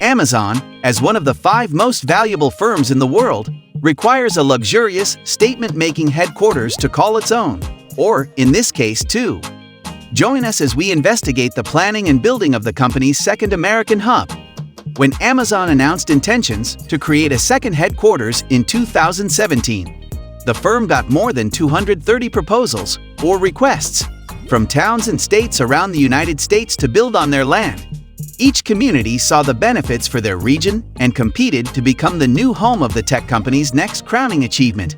Amazon, as one of the 5 most valuable firms in the world, requires a luxurious, statement-making headquarters to call its own, or, in this case, 2. Join us as we investigate the planning and building of the company's second American hub. When Amazon announced intentions to create a second headquarters in 2017, the firm got more than 230 proposals, or requests, from towns and states around the United States to build on their land. Each community saw the benefits for their region and competed to become the new home of the tech company's next crowning achievement.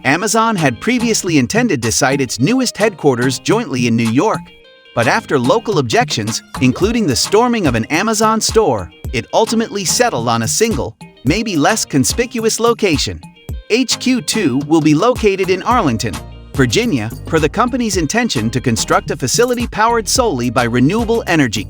Amazon had previously intended to site its newest headquarters jointly in New York, but after local objections, including the storming of an Amazon store, it ultimately settled on a single, maybe less conspicuous location. HQ2 will be located in Arlington, Virginia, per the company's intention to construct a facility powered solely by renewable energy.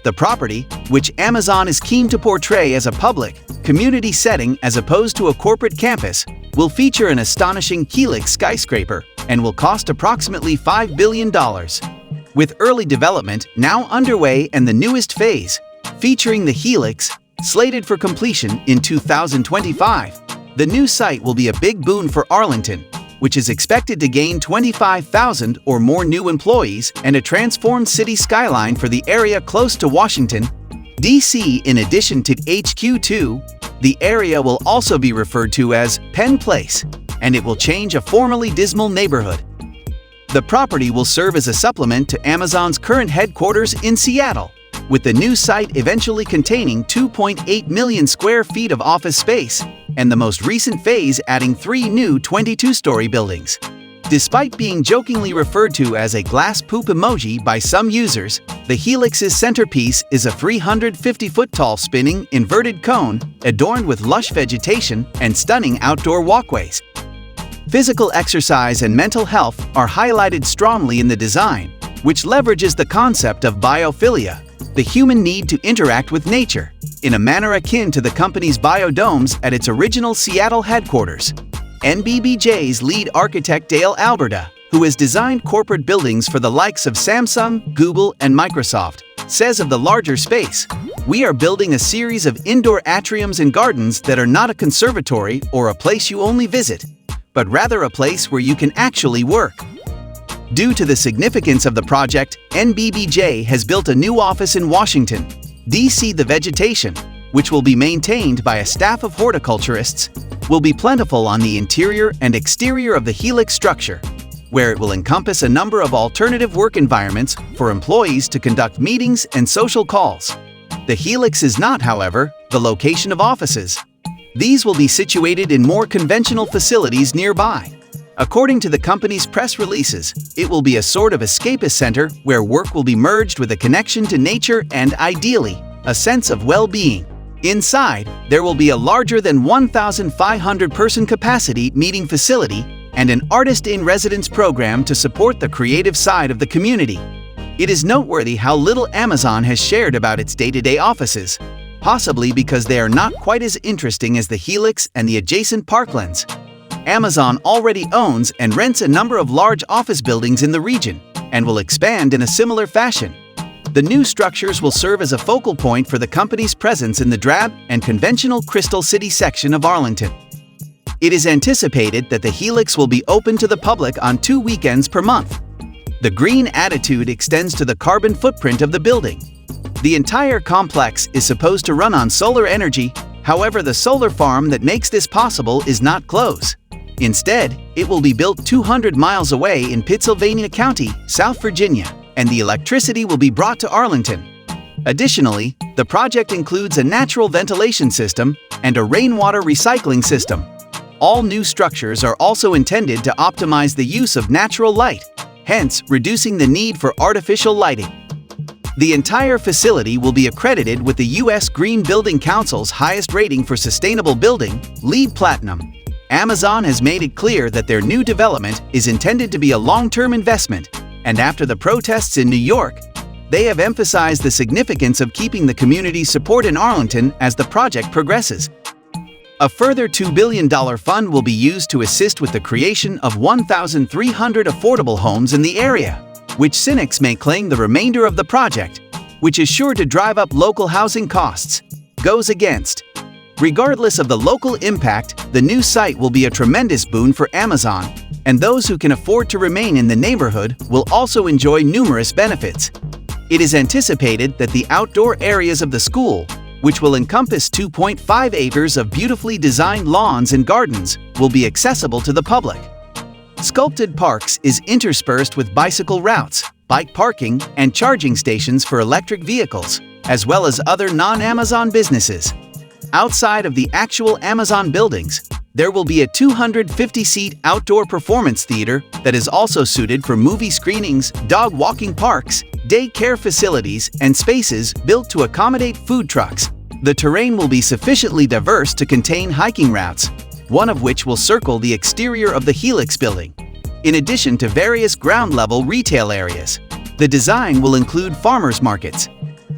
The property, which Amazon is keen to portray as a public, community setting as opposed to a corporate campus, will feature an astonishing Helix skyscraper and will cost approximately $5 billion. With early development now underway and the newest phase, featuring the Helix, slated for completion in 2025, the new site will be a big boon for Arlington, which is expected to gain 25,000 or more new employees and a transformed city skyline for the area close to Washington, D.C. In addition to HQ2, the area will also be referred to as Penn Place, and it will change a formerly dismal neighborhood. The property will serve as a supplement to Amazon's current headquarters in Seattle, with the new site eventually containing 2.8 million square feet of office space, and the most recent phase adding 3 new 22-story buildings. Despite being jokingly referred to as a glass poop emoji by some users, the Helix's centerpiece is a 350-foot-tall spinning, inverted cone adorned with lush vegetation and stunning outdoor walkways. Physical exercise and mental health are highlighted strongly in the design, which leverages the concept of biophilia, the human need to interact with nature, in a manner akin to the company's biodomes at its original Seattle headquarters. NBBJ's lead architect Dale Alberta, who has designed corporate buildings for the likes of Samsung, Google, and Microsoft, says of the larger space, "We are building a series of indoor atriums and gardens that are not a conservatory or a place you only visit, but rather a place where you can actually work." Due to the significance of the project, NBBJ has built a new office in Washington, D.C. The vegetation, which will be maintained by a staff of horticulturists, will be plentiful on the interior and exterior of the Helix structure, where it will encompass a number of alternative work environments for employees to conduct meetings and social calls. The Helix is not, however, the location of offices. These will be situated in more conventional facilities nearby. According to the company's press releases, it will be a sort of escapist center where work will be merged with a connection to nature and, ideally, a sense of well-being. Inside, there will be a larger than 1,500-person capacity meeting facility and an artist-in-residence program to support the creative side of the community. It is noteworthy how little Amazon has shared about its day-to-day offices, possibly because they are not quite as interesting as the Helix and the adjacent parklands. Amazon already owns and rents a number of large office buildings in the region and will expand in a similar fashion. The new structures will serve as a focal point for the company's presence in the drab and conventional Crystal City section of Arlington. It is anticipated that the Helix will be open to the public on 2 weekends per month. The green attitude extends to the carbon footprint of the building. The entire complex is supposed to run on solar energy, however, the solar farm that makes this possible is not close. Instead, it will be built 200 miles away in Pittsylvania County, South Virginia, and the electricity will be brought to Arlington. Additionally, the project includes a natural ventilation system and a rainwater recycling system. All new structures are also intended to optimize the use of natural light, hence reducing the need for artificial lighting. The entire facility will be accredited with the U.S. Green Building Council's highest rating for sustainable building, LEED Platinum. Amazon has made it clear that their new development is intended to be a long-term investment, and after the protests in New York, they have emphasized the significance of keeping the community's support in Arlington as the project progresses. A further $2 billion fund will be used to assist with the creation of 1,300 affordable homes in the area, which cynics may claim the remainder of the project, which is sure to drive up local housing costs. goes against. Regardless of the local impact, the new site will be a tremendous boon for Amazon, and those who can afford to remain in the neighborhood will also enjoy numerous benefits. It is anticipated that the outdoor areas of the school, which will encompass 2.5 acres of beautifully designed lawns and gardens, will be accessible to the public. Sculpted Parks is interspersed with bicycle routes, bike parking, and charging stations for electric vehicles, as well as other non-Amazon businesses. Outside of the actual Amazon buildings, there will be a 250-seat outdoor performance theater that is also suited for movie screenings, dog walking parks, daycare facilities, and spaces built to accommodate food trucks. The terrain will be sufficiently diverse to contain hiking routes, one of which will circle the exterior of the Helix building, in addition to various ground-level retail areas. The design will include farmers markets.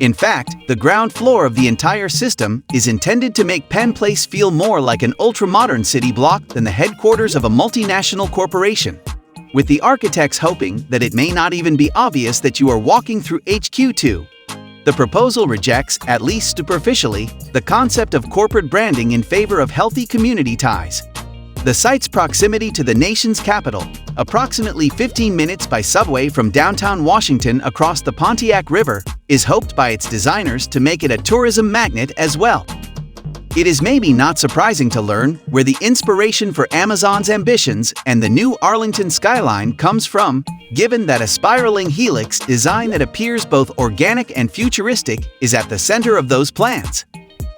In fact, the ground floor of the entire system is intended to make Penn Place feel more like an ultra-modern city block than the headquarters of a multinational corporation, with the architects hoping that it may not even be obvious that you are walking through HQ2. The proposal rejects, at least superficially, the concept of corporate branding in favor of healthy community ties. The site's proximity to the nation's capital, approximately 15 minutes by subway from downtown Washington across the Pontiac River, is hoped by its designers to make it a tourism magnet as well. It is maybe not surprising to learn where the inspiration for Amazon's ambitions and the new Arlington skyline comes from, given that a spiraling helix design that appears both organic and futuristic is at the center of those plans.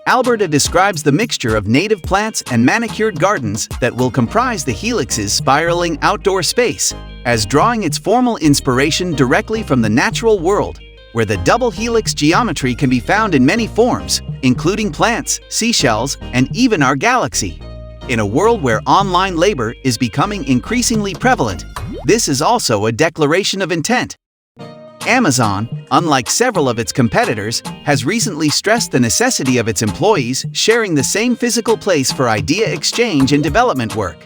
Alberta describes the mixture of native plants and manicured gardens that will comprise the Helix's spiraling outdoor space as drawing its formal inspiration directly from the natural world, where the double helix geometry can be found in many forms, including plants, seashells, and even our galaxy. In a world where online labor is becoming increasingly prevalent, this is also a declaration of intent. Amazon, unlike several of its competitors, has recently stressed the necessity of its employees sharing the same physical place for idea exchange and development work.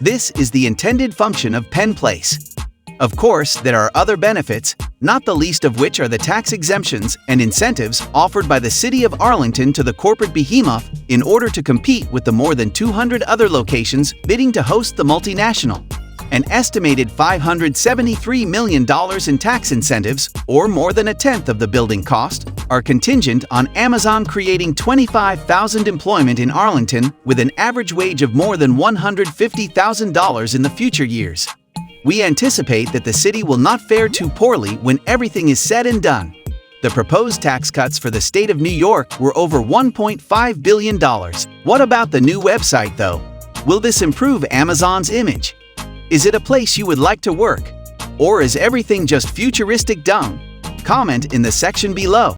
This is the intended function of Penn Place. Of course, there are other benefits, not the least of which are the tax exemptions and incentives offered by the City of Arlington to the corporate behemoth in order to compete with the more than 200 other locations bidding to host the multinational. An estimated $573 million in tax incentives, or more than a tenth of the building cost, are contingent on Amazon creating 25,000 employment in Arlington with an average wage of more than $150,000 in the future years. We anticipate that the city will not fare too poorly when everything is said and done. The proposed tax cuts for the state of New York were over $1.5 billion. What about the new website, though? Will this improve Amazon's image? Is it a place you would like to work? Or is everything just futuristic dung? Comment in the section below.